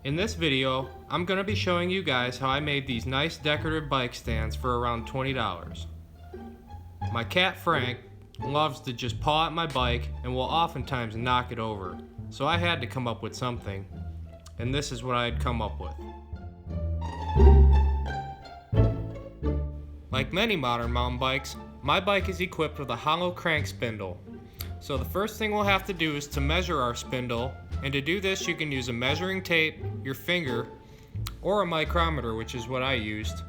In this video, I'm going to be showing you guys how I made these nice decorative bike stands for around $20. My cat Frank loves to just paw at my bike and will oftentimes knock it over, so I had to come up with something, and this is what I had come up with. Like many modern mountain bikes, my bike is equipped with a hollow crank spindle. So the first thing we'll have to do is to measure our spindle, and to do this you can use a measuring tape, your finger, or a micrometer, which is what I used.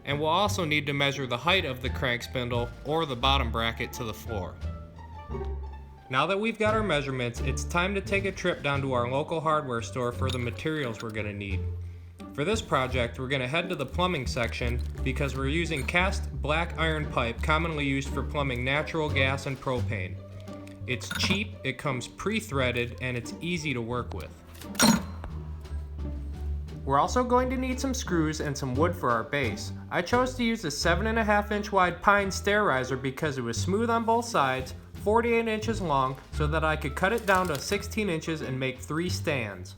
And we'll also need to measure the height of the crank spindle or the bottom bracket to the floor. Now that we've got our measurements, it's time to take a trip down to our local hardware store for the materials we're going to need. For this project, we're going to head to the plumbing section because we're using cast black iron pipe commonly used for plumbing natural gas and propane. It's cheap, it comes pre-threaded, and it's easy to work with. We're also going to need some screws and some wood for our base. I chose to use a 7.5 inch wide pine stair riser because it was smooth on both sides, 48 inches long, so that I could cut it down to 16 inches and make 3 stands.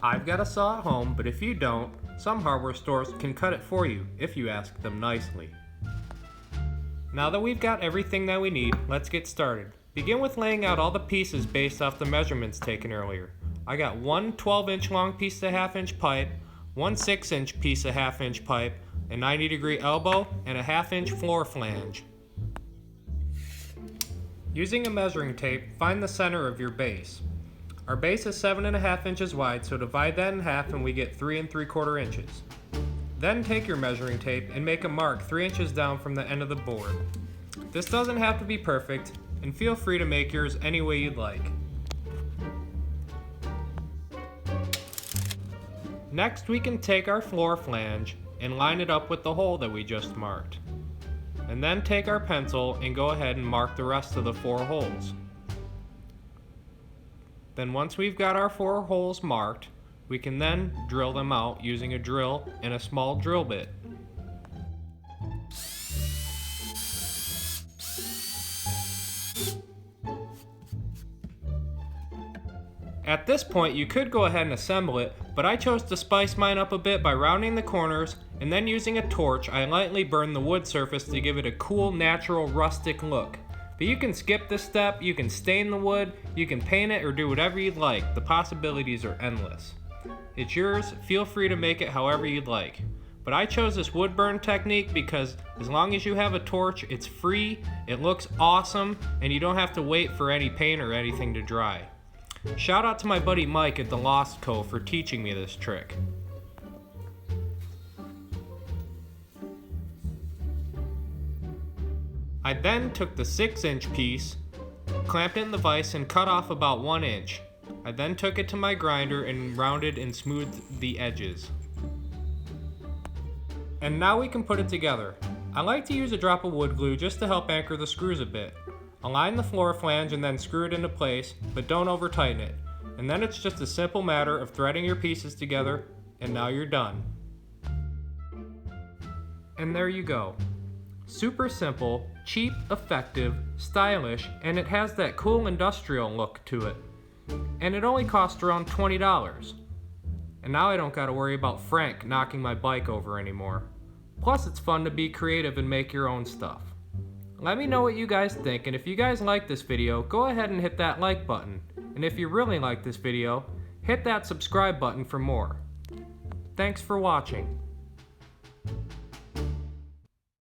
I've got a saw at home, but if you don't, some hardware stores can cut it for you if you ask them nicely. Now that we've got everything that we need, let's get started. Begin with laying out all the pieces based off the measurements taken earlier. I got one 12-inch long piece of 1/2 inch pipe, one 6-inch piece of 1/2 inch pipe, a 90-degree elbow, and a 1/2 inch floor flange. Using a measuring tape, find the center of your base. Our base is 7.5 inches wide, so divide that in half and we get 3 3/4 inches. Then take your measuring tape and make a mark 3 inches down from the end of the board. This doesn't have to be perfect, and feel free to make yours any way you'd like. Next, we can take our floor flange and line it up with the hole that we just marked. And then take our pencil and go ahead and mark the rest of the 4 holes. Then once we've got our 4 holes marked, we can then drill them out using a drill and a small drill bit. At this point, you could go ahead and assemble it, but I chose to spice mine up a bit by rounding the corners, and then using a torch, I lightly burned the wood surface to give it a cool, natural, rustic look. But you can skip this step, you can stain the wood, you can paint it, or do whatever you'd like. The possibilities are endless. It's yours, feel free to make it however you'd like. But I chose this wood burn technique because as long as you have a torch, it's free, it looks awesome, and you don't have to wait for any paint or anything to dry. Shout out to my buddy Mike at the Lost Co. for teaching me this trick. I then took the 6-inch piece, clamped it in the vise, and cut off about 1 inch. I then took it to my grinder and rounded and smoothed the edges. And now we can put it together. I like to use a drop of wood glue just to help anchor the screws a bit. Align the floor flange and then screw it into place, but don't over tighten it. And then it's just a simple matter of threading your pieces together, and now you're done. And there you go. Super simple, cheap, effective, stylish, and it has that cool industrial look to it. And it only cost around $20. And now I don't gotta worry about Frank knocking my bike over anymore. Plus it's fun to be creative and make your own stuff. Let me know what you guys think, and if you guys like this video, go ahead and hit that like button. And if you really like this video, hit that subscribe button for more. Thanks for watching.